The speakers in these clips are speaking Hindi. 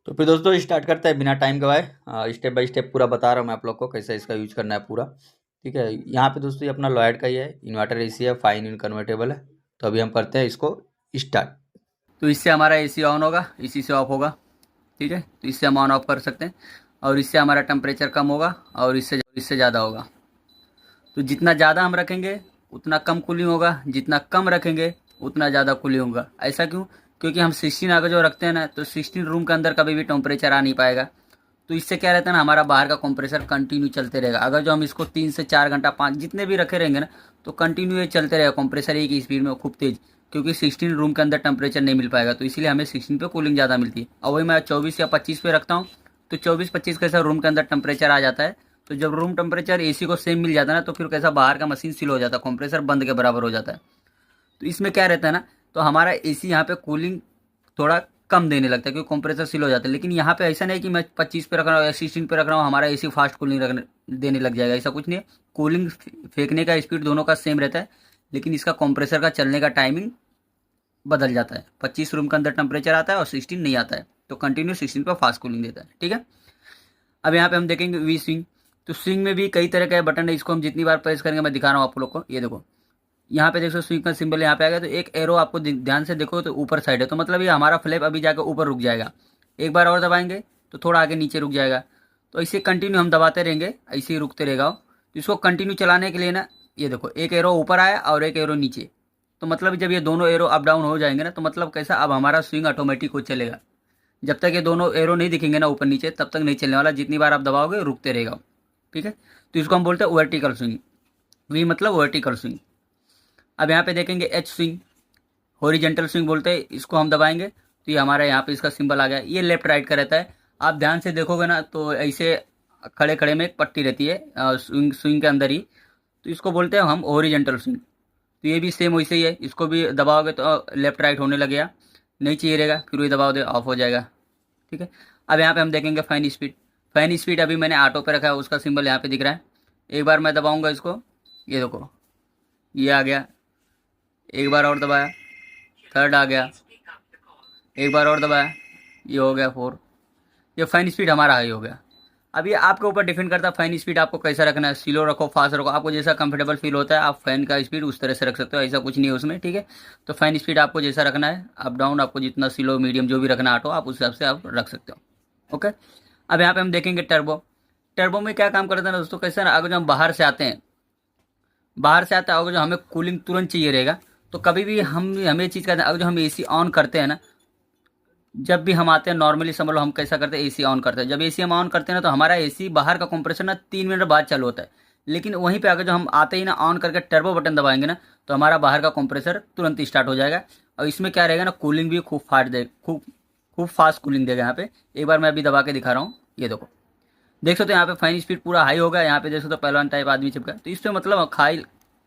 तो फिर दोस्तों स्टार्ट करते हैं बिना टाइम गवाए। स्टेप बाय स्टेप पूरा बता रहा हूँ मैं आप लोग को कैसे इसका यूज करना है पूरा। ठीक है, यहाँ पे दोस्तों ये अपना लॉयड का ही है, इन्वर्टर एसी है, फाइन इन कन्वर्टेबल है। तो अभी हम करते हैं इसको स्टार्ट। तो इससे हमारा एसी ऑन होगा, इसी से ऑफ होगा। ठीक है, तो इससे हम ऑन ऑफ कर सकते हैं। और इससे हमारा टेम्परेचर कम होगा और इससे ज़्यादा होगा। तो जितना ज़्यादा हम रखेंगे उतना कम कूलिंग होगा, जितना कम रखेंगे उतना ज़्यादा कूलिंग होगा। ऐसा क्यों? क्योंकि हम 16 अगर जो रखते हैं ना, तो 16 रूम के अंदर कभी भी टेम्परेचर आ नहीं पाएगा। तो इससे क्या रहता है ना, हमारा बाहर का कंप्रेसर कंटिन्यू चलते रहेगा। अगर जो हम इसको 3 से 4 घंटा 5 जितने भी रखे रहेंगे ना, तो कंटिन्यू ये चलते रहेगा कंप्रेसर एक ही स्पीड में खूब तेज। क्योंकि 16 रूम के अंदर टेम्परेचर नहीं मिल पाएगा, तो इसीलिए हमें 16 पे कूलिंग ज़्यादा मिलती है। और वही मैं 24 या 25 पे रखता हूँ, तो 24-25 कैसा रूम के अंदर टेम्परेचर आ जाता है। तो जब रूम टेम्परेचर एसी को सेम मिल जाता है ना, तो फिर कैसा बाहर का मशीन सील हो जाता है, कंप्रेसर बंद के बराबर हो जाता है। तो इसमें क्या रहता है ना, तो हमारा एसी यहाँ पे कूलिंग थोड़ा कम देने लगता है क्योंकि कंप्रेसर सील हो जाता है। लेकिन यहाँ पे ऐसा नहीं कि मैं 25 पे रख रहा हूँ या 16 पे रख रहा हूँ हमारा एसी फास्ट कूलिंग देने लग जाएगा, ऐसा कुछ नहीं है। कूलिंग फेंकने का स्पीड दोनों का सेम रहता है, लेकिन इसका कंप्रेसर का चलने का टाइमिंग बदल जाता है। 25 रूम के अंदर टेम्परेचर आता है और 16 नहीं आता है, तो कंटिन्यू 16 पे फास्ट कूलिंग देता है। ठीक है, अब यहाँ पे हम देखेंगे वी स्विंग। तो स्विंग में भी कई तरह का बटन है, इसको हम जितनी बार प्रेस करेंगे, मैं दिखा रहा हूँ आप लोग को। ये देखो, यहाँ पे देखो स्विंग का सिंबल यहाँ पे आ गया। तो एक एरो आपको ध्यान से देखो तो ऊपर साइड है, तो मतलब ये हमारा फ्लैप अभी जाकर ऊपर रुक जाएगा। एक बार और दबाएंगे तो थोड़ा आगे नीचे रुक जाएगा। तो इसे कंटिन्यू हम दबाते रहेंगे, ऐसे ही रुकते रहेगा। तो इसको कंटिन्यू चलाने के लिए ना, ये देखो एक एरो ऊपर आया और एक एरो नीचे। तो मतलब जब ये दोनों एरो अप डाउन हो जाएंगे ना, तो मतलब कैसा, अब हमारा स्विंग ऑटोमेटिक हो चलेगा। जब तक ये दोनों एरो नहीं दिखेंगे ना ऊपर नीचे, तब तक नहीं चलने वाला। जितनी बार आप दबाओगे रुकते रहेगा। ठीक है, तो इसको हम बोलते हैं वर्टिकल स्विंग। वी मतलब वर्टिकल स्विंग। अब यहाँ पे देखेंगे एच स्विंग, हॉरिजेंटल स्विंग बोलते हैं। इसको हम दबाएंगे तो ये हमारा यहाँ पे इसका सिंबल आ गया। ये लेफ्ट राइट का रहता है। आप ध्यान से देखोगे ना, तो ऐसे खड़े खड़े में एक पट्टी रहती है स्विंग स्विंग के अंदर ही, तो इसको बोलते हैं हम हॉरिजेंटल स्विंग। तो ये भी सेम वैसे ही है, इसको भी दबाओगे तो लेफ्ट राइट होने लगेगा, नहीं चाहिए रहेगा, फिर वही दबाओ दे ऑफ हो जाएगा। ठीक है, अब यहाँ पे हम देखेंगे फैन स्पीड। फैन स्पीड अभी मैंने ऑटो पे रखा है, उसका सिंबल यहाँ पे दिख रहा है। एक बार मैं दबाऊंगा इसको, ये देखो ये आ गया। एक बार और दबाया, थर्ड आ गया। एक बार और दबाया, ये हो गया 4। ये फैन स्पीड हमारा हाई हो गया। अब ये आपके ऊपर डिपेंड करता है फैन स्पीड आपको कैसा रखना है। स्लो रखो, फास्ट रखो, आपको जैसा कंफर्टेबल फील होता है आप फैन का स्पीड उस तरह से रख सकते हो, ऐसा कुछ नहीं है उसमें। ठीक है, तो फैन स्पीड आपको जैसा रखना है, अप डाउन आपको जितना स्लो मीडियम जो भी रखना है ऑटो, आप उस हिसाब से आप रख सकते हो। ओके, अब यहाँ पे हम देखेंगे टर्बो। टर्बो में क्या काम करता है ना दोस्तों, कैसे ना, अगर जो हम बाहर से आते हैं, अगर जो हमें कूलिंग तुरंत चाहिए रहेगा, तो कभी भी हमें चीज़ करते हैं। अगर जो हम एसी ऑन करते हैं ना, जब भी हम आते हैं नॉर्मली समझ लो हम कैसा करते हैं, एसी ऑन करते हैं। जब एसी हम ऑन करते हैं ना, तो हमारा एसी बाहर का कंप्रेसर ना 3 मिनट बाद चालू होता है। लेकिन वहीं पे अगर जो हम आते ही ना ऑन करके टर्बो बटन दबाएंगे ना, तो हमारा बाहर का कंप्रेसर तुरंत स्टार्ट हो जाएगा। और इसमें क्या रहेगा ना, कूलिंग भी खूब फास्ट दे खूब खूब फास्ट कूलिंग देगा यहाँ पे। एक बार मैं अभी दबा के दिखा रहा हूँ, ये देखो, देख सकते हो यहाँ पे फाइन स्पीड पूरा हाई होगा। यहाँ पे देख सकते हो पहलवान टाइप आदमी चिपका, तो इस पे मतलब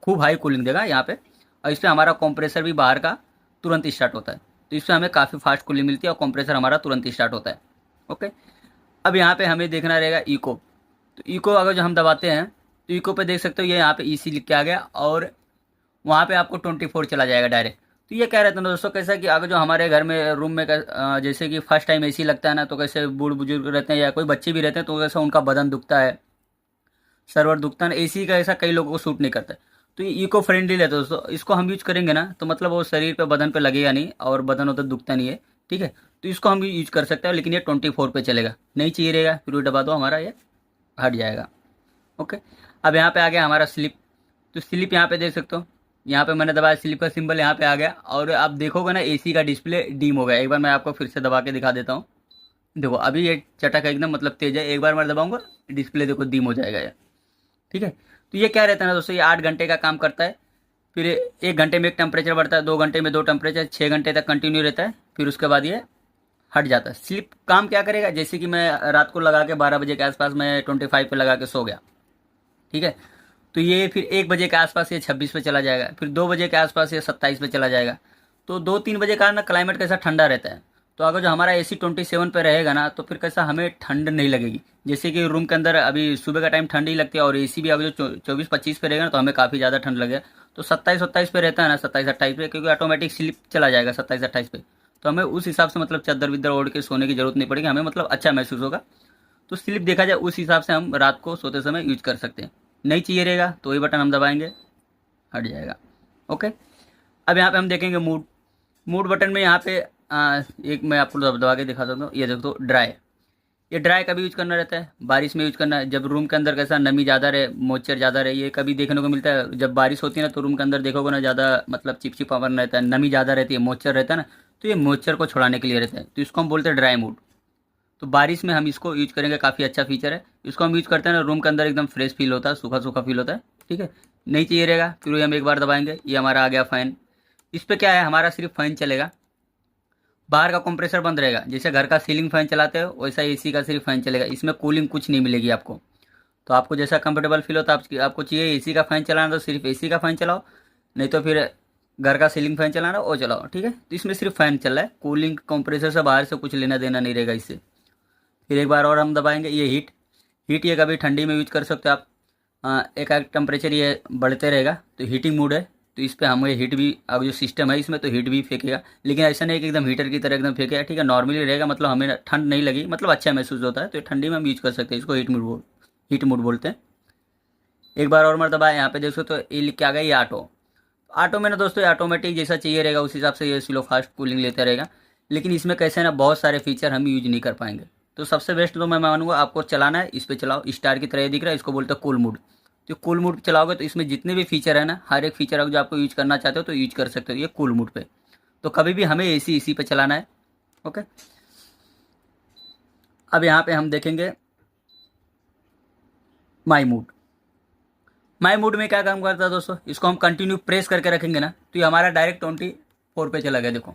खूब हाई कूलिंग देगा यहाँ पे। और इस पे हमारा कंप्रेसर भी बाहर का तुरंत स्टार्ट होता है। तो इससे हमें काफ़ी फास्ट कूलिंग मिलती है और कंप्रेसर हमारा तुरंत स्टार्ट होता है। ओके, अब यहाँ पे हमें देखना रहेगा इको। तो इको अगर जो हम दबाते हैं, तो इको पे देख सकते हो ये यहाँ पे ईसी लिख के आ गया, और वहाँ पे आपको 24 चला जाएगा डायरेक्ट। तो ये क्या रहता है ना दोस्तों, कैसा कि अगर जो हमारे घर में रूम में जैसे कि फर्स्ट टाइम एसी लगता है ना, तो कैसे बूढ़ बुजुर्ग रहते हैं या कोई बच्चे भी रहते हैं, तो कैसा उनका बदन दुखता है, सर्वर दुखता है, एसी का ऐसा कई लोगों को सूट नहीं करता है। तो ये इको फ्रेंडली रहता है दोस्तों। इसको हम यूज करेंगे ना, तो मतलब वो शरीर पे बदन पे लगेगा नहीं और बदन उधर दुखता नहीं है। ठीक है, तो इसको हम यूज कर सकते हैं, लेकिन ये 24 पे चलेगा, नहीं चाहिए रहेगा, फिर वो दबा दो हमारा ये हट जाएगा। ओके, अब यहाँ पे आ गया हमारा स्लिप। तो स्लिप यहाँ पे देख सकते हो, यहाँ पे मैंने दबाया, स्लिप का सिंबल यहाँ पे आ गया। और आप देखोगे ना एसी का डिस्प्ले डीम हो गया। एक बार मैं आपको फिर से दबा के दिखा देता हूँ। देखो अभी ये चटक एकदम मतलब तेज है, एक बार मैं दबाऊंगा डिस्प्ले देखो डीम हो जाएगा ये। ठीक है, तो ये क्या रहता है ना दोस्तों, ये 8 घंटे का काम करता है। फिर 1 घंटे में एक टेम्परेचर बढ़ता है, 2 घंटे में 2 टेम्परेचर, 6 घंटे तक कंटिन्यू रहता है, फिर उसके बाद ये हट जाता है। स्लिप काम क्या करेगा, जैसे कि मैं रात को लगा के 12 बजे के आसपास मैं 25 पे लगा के सो गया। ठीक है, तो ये फिर 1 बजे के आसपास ये 26 पे चला जाएगा, फिर 2 बजे के आसपास ये 27 पे चला जाएगा। तो 2-3 बजे का ना क्लाइमेट कैसा ठंडा रहता है। तो अगर जो हमारा एसी 27 पे रहेगा ना, तो फिर कैसा हमें ठंड नहीं लगेगी। जैसे कि रूम के अंदर अभी सुबह का टाइम ठंड ही लगती है, और एसी भी अगर जो 24-25 पे रहेगा ना, तो हमें काफ़ी ज़्यादा ठंड लगेगा। तो 27-28 पे रहता है ना, 27-28 पे, क्योंकि ऑटोमेटिक स्लिप चला जाएगा 27-28 पे। तो हमें उस हिसाब से मतलब चादर विदर ओढ़ के सोने की जरूरत नहीं पड़ेगी, हमें मतलब अच्छा महसूस होगा। तो स्लीप देखा जाए उस हिसाब से हम रात को सोते समय यूज कर सकते हैं। नहीं चाहिए रहेगा तो वही बटन हम दबाएंगे, हट जाएगा। ओके, अब यहाँ पे हम देखेंगे मूड। मूड बटन में यहाँ पे एक मैं आपको दबा के दिखा सकता हूँ। ये देखो ड्राई, ये ड्राई कभी यूज करना रहता है, बारिश में यूज करना है, जब रूम के अंदर कैसा नमी ज़्यादा रहे, मॉइस्चर ज़्यादा रहे। ये कभी देखने को मिलता है जब बारिश होती है ना, तो रूम के अंदर देखोगे ना ज़्यादा मतलब चिपचिपापन रहता है, नमी ज़्यादा रहती है, मॉइस्चर रहता है ना, तो ये मॉइस्चर को छुड़ाने के लिए रहता है, तो इसको हम बोलते हैं ड्राई मूड। तो बारिश में हम इसको यूज करेंगे, काफ़ी अच्छा फीचर है। इसको हम यूज करते हैं ना, रूम के अंदर एकदम फ्रेश फील होता है, सूखा सूखा फील होता है। ठीक है, नहीं चाहिए रहेगा फिर वही हम एक बार दबाएंगे, ये हमारा आ गया फ़ैन। इस पर क्या है, हमारा सिर्फ फ़ैन चलेगा, बाहर का कंप्रेसर बंद रहेगा। जैसे घर का सीलिंग फैन चलाते हो वैसा एसी का सिर्फ फैन चलेगा, इसमें कूलिंग कुछ नहीं मिलेगी आपको। तो आपको जैसा कंफर्टेबल फील होता है, आपको चाहिए एसी का फैन चलाना तो सिर्फ एसी का फैन चलाओ, नहीं तो फिर घर का सीलिंग फैन चलाना वो चलाओ। ठीक है, तो इसमें सिर्फ फैन चल रहा है, कूलिंग कंप्रेसर से बाहर से कुछ लेना देना नहीं रहेगा इससे। फिर एक बार और हम दबाएंगे, ये हीट। हीट ये कभी ठंडी में यूज कर सकते हो आप। एक एक टेम्परेचर ये बढ़ते रहेगा, तो हीटिंग मूड है, तो इस पर हमें हीट भी, अब जो सिस्टम है इसमें तो हीट भी फेंकेगा, लेकिन ऐसा नहीं कि एकदम हीटर की तरह एकदम फेंकेगा। ठीक है, नॉर्मली रहेगा, मतलब हमें ठंड नहीं लगी, मतलब अच्छा महसूस होता है, तो ठंडी में हम यूज कर सकते हैं इसको। हीट मूड बोलते हैं। एक बार और मरतबा यहाँ पे देखो तो ये लिख के आ गया ये ऑटो। ऑटो में ना दोस्तों ऑटोमेटिक जैसा चाहिए रहेगा उस हिसाब से ये स्लो फास्ट कूलिंग लेता रहेगा, लेकिन इसमें कैसे ना बहुत सारे फीचर हम यूज नहीं कर पाएंगे। तो सबसे बेस्ट तो मैं मानूंगा आपको चलाना है, इस पर चलाओ, स्टार की तरह ये दिख रहा है, इसको बोलते हैं कूल मूड। तो कूल मूड चलाओगे तो इसमें जितने भी फीचर है ना, हर एक फीचर जो आपको यूज करना चाहते हो तो यूज कर सकते हो ये कूल मूड पे। तो कभी भी हमें एसी इसी पे चलाना है। ओके, अब यहाँ पे हम देखेंगे माई मूड। माई मूड में क्या काम करता है दोस्तों, इसको हम कंटिन्यू प्रेस करके रखेंगे ना, तो ये हमारा डायरेक्ट 24 पे चला गया, देखो।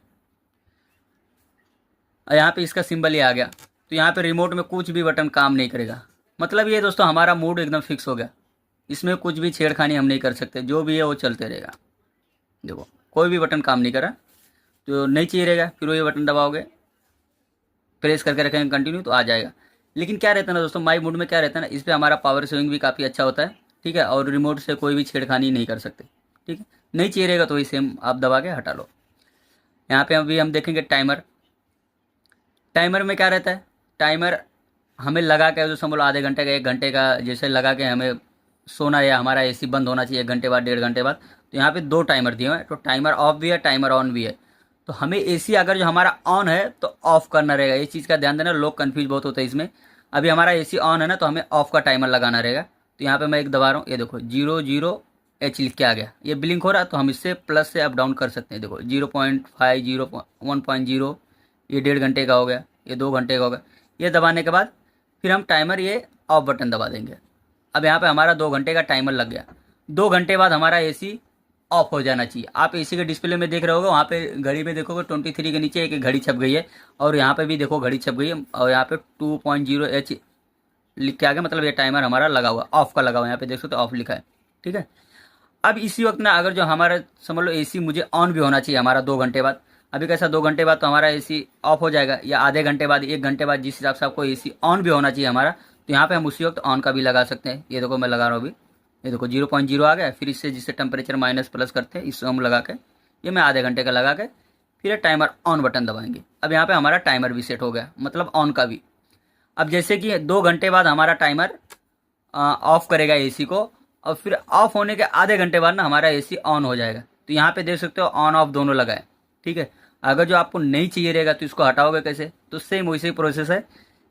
और यहाँ पे इसका सिंबल ही आ गया, तो यहाँ पे रिमोट में कुछ भी बटन काम नहीं करेगा। मतलब ये दोस्तों हमारा मूड एकदम फिक्स हो गया, इसमें कुछ भी छेड़खानी हम नहीं कर सकते, जो भी है वो चलते रहेगा। देखो कोई भी बटन काम नहीं करा, तो नहीं चाहिए रहेगा फिर वो ये बटन दबाओगे, प्रेस करके रखेंगे कंटिन्यू तो आ जाएगा। लेकिन क्या रहता है ना दोस्तों, माई मूड में क्या रहता है ना, इस पर हमारा पावर सेविंग भी काफ़ी अच्छा होता है। ठीक है, और रिमोट से कोई भी छेड़खानी नहीं कर सकते। ठीक है, नहीं चाहिए रहेगा तो वही सेम आप दबा के हटा लो। यहाँ पे अभी हम देखेंगे टाइमर। टाइमर में क्या रहता है, टाइमर हमें लगा के, जो समझ लो आधे घंटे का 1 घंटे का जैसे लगा के हमें सोना, या हमारा एसी बंद होना चाहिए 1 घंटे बाद 1.5 घंटे बाद, तो यहाँ पे 2 टाइमर दिए हुए हैं। तो टाइमर ऑफ भी है, टाइमर ऑन भी है। तो हमें एसी अगर जो हमारा ऑन है तो ऑफ करना रहेगा, ये चीज़ का ध्यान देना, लोग कन्फ्यूज बहुत होते हैं इसमें। अभी हमारा एसी ऑन है ना, तो हमें ऑफ का टाइमर लगाना रहेगा। तो यहाँ पे मैं एक दबा रहा हूँ, ये देखो 00H लिख के आ गया, ये ब्लिंक हो रहा है, तो हम इससे प्लस से अप डाउन कर सकते हैं। देखो 0.5, 1.0, ये 1.5 घंटे का हो गया, ये 2 घंटे का होगा। ये दबाने के बाद फिर हम टाइमर ये ऑफ बटन दबा देंगे। अब यहाँ पे हमारा 2 घंटे का टाइमर लग गया। 2 घंटे बाद हमारा एसी ऑफ हो जाना चाहिए। आप एसी के डिस्प्ले में देख रहे होगे, वहाँ पे घड़ी पे देखोगे 23 के नीचे एक घड़ी छप गई है, और यहाँ पे भी देखो घड़ी छप गई है, और यहाँ पे 2.0H लिख के आ गया, मतलब ये टाइमर हमारा लगा हुआ, ऑफ का लगा हुआ, यहाँ पे देख सकते हो ऑफ लिखा है। ठीक है, अब इसी वक्त ना अगर जो हमारा समझ लो एसी मुझे ऑन भी होना चाहिए हमारा 2 घंटे बाद। अभी कैसा 2 घंटे बाद तो हमारा एसी ऑफ हो जाएगा, या आधे घंटे बाद, 1 घंटे बाद, जिस हिसाब से आपको एसी ऑन भी होना चाहिए हमारा, तो यहाँ पे हम उसी वक्त ऑन का भी लगा सकते हैं। ये देखो मैं लगा रहा हूँ अभी, ये देखो 0.0 आ गया, फिर इससे जिससे टेम्परेचर माइनस प्लस करते हैं इसको हम लगा के, ये मैं आधे घंटे का लगा के फिर टाइमर ऑन बटन दबाएंगे। अब यहाँ पे हमारा टाइमर भी सेट हो गया, मतलब ऑन का भी। अब जैसे कि 2 घंटे बाद हमारा टाइमर ऑफ करेगा एसी को, और फिर ऑफ होने के आधे घंटे बाद ना हमारा एसी ऑन हो जाएगा। तो यहाँ पे देख सकते हो ऑन ऑफ दोनों लगा है। ठीक है, अगर जो आपको नहीं चाहिए रहेगा तो इसको हटाओगे कैसे, तो सेम वैसे ही प्रोसेस है।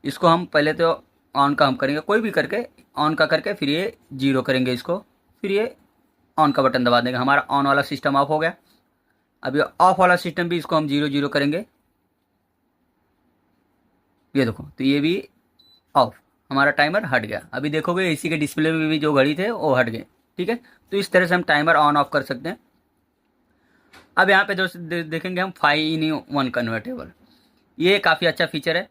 इसको हम पहले तो ऑन का हम करेंगे, कोई भी करके ऑन का करके, फिर ये 0 करेंगे इसको, फिर ये ऑन का बटन दबा देंगे, हमारा ऑन वाला सिस्टम ऑफ हो गया। अब ये ऑफ वाला सिस्टम भी इसको हम 0 करेंगे, ये देखो, तो ये भी ऑफ, हमारा टाइमर हट गया। अभी देखोगे एसी के डिस्प्ले में भी जो घड़ी थे वो हट गए। ठीक है, तो इस तरह से हम टाइमर ऑन ऑफ कर सकते हैं। अब यहाँ पे दोस्त देखेंगे हम 5-in-1 कन्वर्टेबल, ये काफ़ी अच्छा फीचर है।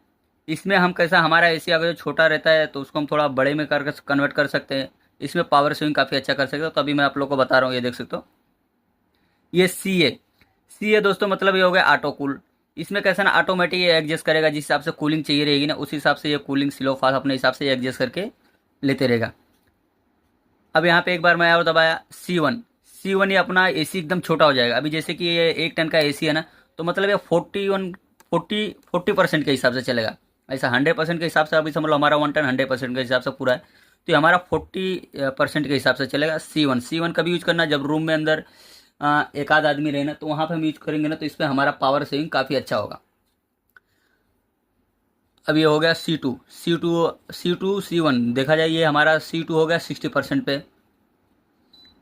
इसमें हम कैसा, हमारा एसी अगर छोटा रहता है तो उसको हम थोड़ा बड़े में कर कन्वर्ट कर सकते हैं। इसमें पावर सेविंग काफ़ी अच्छा कर सकते हो। तो अभी मैं आप लोग को बता रहा हूँ, ये देख सकते हो, ये सी ए दोस्तों, मतलब ये हो गया ऑटो कूल। इसमें कैसा ना ऑटोमेटिक ये एडजस्ट करेगा, जिस हिसाब से कूलिंग चाहिए रहेगी ना उस हिसाब से ये कूलिंग स्लो फास्ट अपने हिसाब से एडजस्ट करके लेते रहेगा। अब यहाँ पे एक बार मैं और दबाया C1, ये अपना एसी एकदम छोटा हो जाएगा। अभी जैसे कि ये 1 टन का एसी है ना, तो मतलब ये 40% के हिसाब से चलेगा। ऐसा 100% के हिसाब से अभी समझ लो हमारा 1 टन 100% के हिसाब से पूरा है, तो ये हमारा 40% के हिसाब से चलेगा। C1 कभी यूज करना जब रूम में अंदर एक आध आदमी रहे ना, तो वहाँ पे हम यूज करेंगे ना, तो इस पर हमारा पावर सेविंग काफ़ी अच्छा होगा। अब ये हो गया C1 देखा जाए, ये हमारा C2 हो गया 60% पे,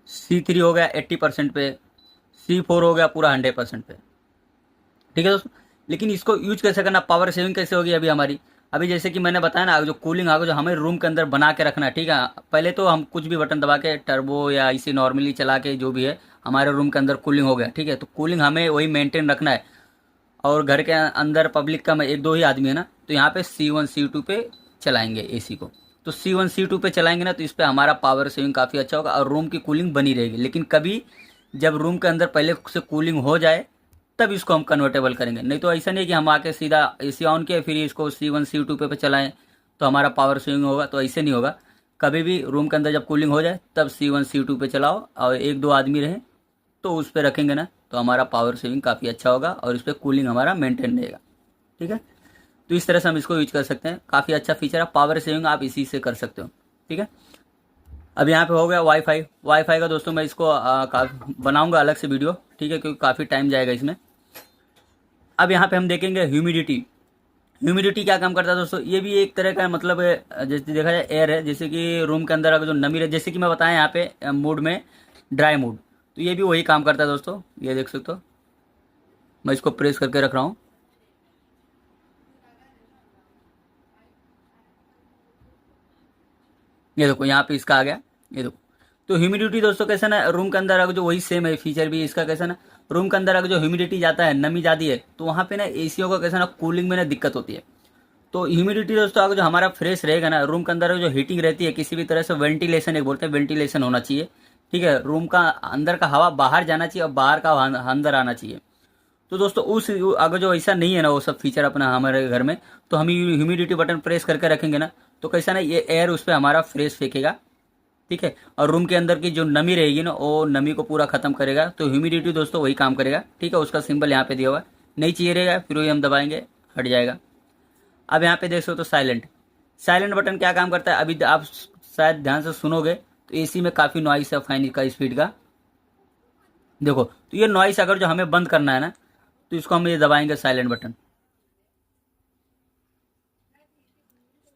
C3 हो गया 80% पे, C4 हो गया पूरा 100% पे। ठीक है दोस्तों, लेकिन इसको यूज कैसे करना, पावर सेविंग कैसे होगी अभी हमारी। अभी जैसे कि मैंने बताया ना, जो कूलिंग आगे जो हमें रूम के अंदर बना के रखना है, ठीक है, पहले तो हम कुछ भी बटन दबा के टर्बो या इसी नॉर्मली चला के जो भी है हमारे रूम के अंदर कूलिंग हो गया, ठीक है, तो कूलिंग हमें वही मेंटेन रखना है। और घर के अंदर पब्लिक का एक दो ही आदमी है ना, तो यहाँ पे C1 C2 पे चलाएंगे एसी को। तो C1 C2 पे चलाएंगे ना, तो इस पर हमारा पावर सेविंग काफ़ी अच्छा होगा और रूम की कूलिंग बनी रहेगी। लेकिन कभी जब रूम के अंदर पहले से कूलिंग हो जाए तब इसको हम कन्वर्टेबल करेंगे, नहीं तो ऐसा नहीं कि हम आके सीधा एसी ऑन किए फिर इसको C1 C2 पे चलाएं तो हमारा पावर सेविंग होगा, तो ऐसे नहीं होगा। कभी भी रूम के अंदर जब कूलिंग हो जाए तब C1 C2 पे चलाओ, और एक दो आदमी रहे तो उस पर रखेंगे ना, तो हमारा पावर सेविंग काफ़ी अच्छा होगा और इस पर कूलिंग हमारा मेंटेन रहेगा। ठीक है, तो इस तरह से हम इसको यूज कर सकते हैं, काफ़ी अच्छा फीचर है, पावर सेविंग आप इसी से कर सकते हो। ठीक है, अब यहाँ पे हो गया वाईफाई का दोस्तों, मैं इसको बनाऊंगा अलग से वीडियो, ठीक है, क्योंकि काफ़ी टाइम जाएगा इसमें। अब यहाँ पे हम देखेंगे ह्यूमिडिटी क्या काम करता है दोस्तों, ये भी एक तरह का मतलब जैसे देखा जाए एयर है, जैसे कि रूम के अंदर अगर जो नमी रहे, जैसे कि मैं बताया यहाँ पे मूड में ड्राई मूड, तो ये भी वही काम करता है दोस्तों। ये देख सकते हो, मैं इसको प्रेस करके रख रहा हूँ, ये देखो यहाँ पे इसका आ गया, ये देखो। तो ह्यूमिडिटी दोस्तों कैसा ना, रूम के अंदर अगर जो वही सेम है फीचर भी इसका, कैसा ना रूम के अंदर अगर जो ह्यूमिडिटी जाता है, नमी जाती है, तो वहाँ पे ना एसीओ का कैसा ना कूलिंग में ना दिक्कत होती है। तो ह्यूमिडिटी दोस्तों अगर जो हमारा फ्रेश रहेगा ना, रूम के अंदर जो हीटिंग रहती है, किसी भी तरह से वेंटिलेशन, एक बोलते हैं वेंटिलेशन होना चाहिए, ठीक है, रूम का अंदर का हवा बाहर जाना चाहिए और बाहर का अंदर आना चाहिए। तो दोस्तों उस अगर जो ऐसा नहीं है ना वो सब फीचर अपना हमारे घर में, तो हम ह्यूमिडिटी बटन प्रेस करके रखेंगे ना, तो कैसा ना ये एयर उस पर हमारा फ्रेश फेंकेगा, ठीक है, और रूम के अंदर की जो नमी रहेगी ना वो नमी को पूरा खत्म करेगा। तो ह्यूमिडिटी दोस्तों वही काम करेगा, ठीक है, उसका सिंबल यहाँ पे दिया हुआ है, नहीं चाहिए रहेगा, फिर वही हम दबाएंगे हट जाएगा। अब यहाँ पे देख सकते हो साइलेंट बटन क्या काम करता है, अभी आप शायद ध्यान से सुनोगे तो एसी में काफ़ी नॉइस है फैन का स्पीड का, देखो, तो ये नॉइस अगर जो हमें बंद करना है ना, तो इसको हम ये दबाएंगे साइलेंट बटन।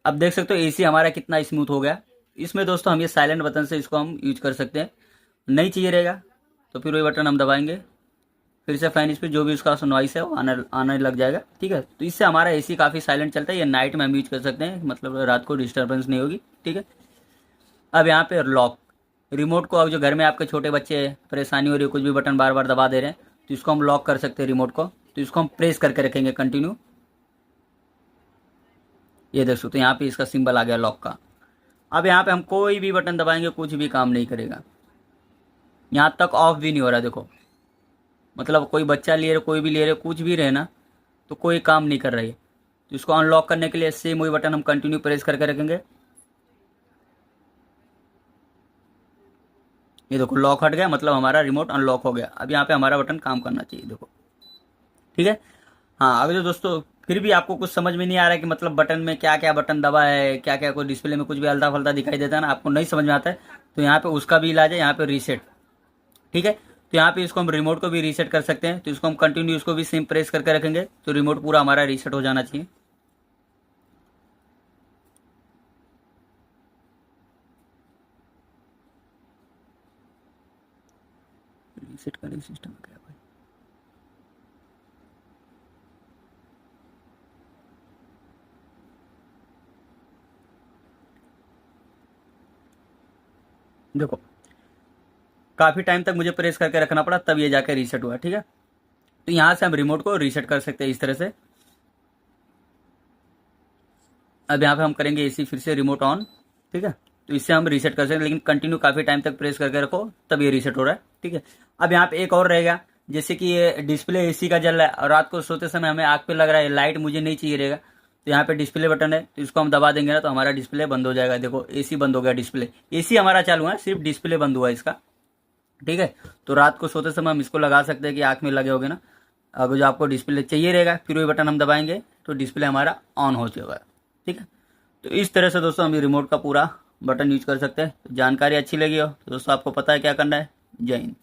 अब देख सकते हो एसी हमारा कितना स्मूथ हो गया। इसमें दोस्तों हम ये साइलेंट बटन से इसको हम यूज कर सकते हैं, नहीं चाहिए रहेगा तो फिर वही बटन हम दबाएंगे, फिर से फैन स्पीड जो भी उसका नॉइस है वो आने लग जाएगा। ठीक है, तो इससे हमारा एसी काफ़ी साइलेंट चलता है, ये नाइट में हम यूज कर सकते हैं, मतलब रात को डिस्टर्बेंस नहीं होगी। ठीक है, अब यहाँ पे लॉक रिमोट को, अब जो घर में आपके छोटे बच्चे परेशानी हो रही है, कुछ भी बटन बार बार दबा दे रहे हैं, तो इसको हम लॉक कर सकते हैं रिमोट को। तो इसको हम प्रेस करके रखेंगे कंटिन्यू, ये देख सकते हो यहाँ पे इसका सिंबल आ गया लॉक का। अब यहाँ पे हम कोई भी बटन दबाएंगे कुछ भी काम नहीं करेगा, यहाँ तक ऑफ भी नहीं हो रहा, देखो, मतलब कोई बच्चा ले रहे, कोई भी ले रहे, कुछ भी रहे ना, तो कोई काम नहीं कर रही है। तो इसको अनलॉक करने के लिए सेम वही बटन हम कंटिन्यू प्रेस करके रखेंगे, ये देखो लॉक हट गया, मतलब हमारा रिमोट अनलॉक हो गया। अब यहाँ पे हमारा बटन काम करना चाहिए, देखो, ठीक है। हाँ, अगर जो दोस्तों फिर भी आपको कुछ समझ में नहीं आ रहा है कि मतलब बटन में क्या क्या बटन दबा है, क्या क्या कोई डिस्प्ले में कुछ भी हल्दा फल्दा दिखाई देता है ना, आपको नहीं समझ में आता है, तो यहाँ पे उसका भी इलाज है, यहाँ पे रीसेट। ठीक है, तो यहाँ पे इसको हम रिमोट को भी रीसेट कर सकते हैं, तो इसको हम कंटिन्यू इसको भी सेम प्रेस करके रखेंगे, तो रिमोट पूरा हमारा रीसेट हो जाना चाहिए। रीसेट करने सिस्टम क्या भाई, देखो काफी टाइम तक मुझे प्रेस करके रखना पड़ा तब ये जाके रीसेट हुआ। ठीक है, तो यहाँ से हम रिमोट को रीसेट कर सकते हैं इस तरह से। अब यहाँ पे हम करेंगे एसी फिर से रिमोट ऑन, ठीक है, तो इससे हम रीसेट कर सकते हैं, लेकिन कंटिन्यू काफी टाइम तक प्रेस करके रखो तब ये रीसेट हो रहा है। ठीक है, अब यहाँ पे एक और रहेगा, जैसे कि ये डिस्प्ले एसी का जल रहा है और रात को सोते समय हमें आग पे लग रहा है, लाइट मुझे नहीं चाहिए रहेगा, तो यहाँ पे डिस्प्ले बटन है, तो इसको हम दबा देंगे ना, तो हमारा डिस्प्ले बंद हो जाएगा। देखो एसी बंद हो गया, डिस्प्ले, एसी हमारा चालू है, सिर्फ डिस्प्ले बंद हुआ है इसका। ठीक है, तो रात को सोते समय हम इसको लगा सकते हैं कि आंख में लगे होगे ना, अगर जो आपको डिस्प्ले चाहिए रहेगा फिर वही बटन हम दबाएंगे तो डिस्प्ले हमारा ऑन हो जाएगा। ठीक है, तो इस तरह से दोस्तों हम रिमोट का पूरा बटन यूज कर सकते हैं। जानकारी अच्छी लगी हो तो दोस्तों आपको पता है क्या करना है। जय हिंद।